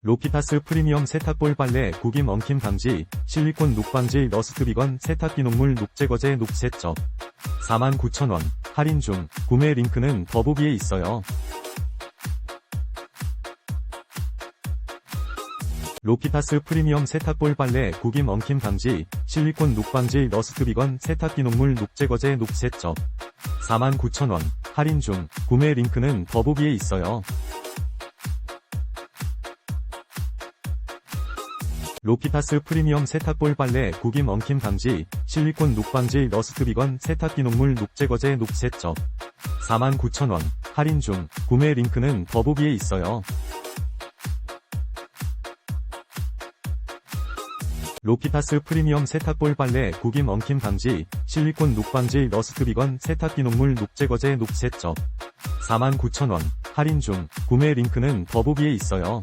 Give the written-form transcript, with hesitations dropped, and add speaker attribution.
Speaker 1: 로키타스 프리미엄 세탁볼 빨래 구김 엉킴 방지 실리콘 녹방지 러스트비건 세탁기녹물 녹제거제 녹세척 49,000원 할인 중. 구매 링크는 더보기에 있어요. 로키타스 프리미엄 세탁볼 빨래 구김 엉킴 방지 실리콘 녹방지 러스트비건 세탁기녹물 녹제거제 녹세척 49,000원 할인 중. 구매 링크는 더보기에 있어요. 로키타스 프리미엄 세탁볼 빨래 구김 엉킴 방지 실리콘 녹방지 러스트비건 세탁기녹물 녹제거제 녹세척 49,000원 할인 중. 구매 링크는 더보기에 있어요. 로키타스 프리미엄 세탁볼 빨래 구김 엉킴 방지 실리콘 녹방지 러스트비건 세탁기녹물 녹제거제 녹세척 49,000원 할인 중. 구매 링크는 더보기에 있어요.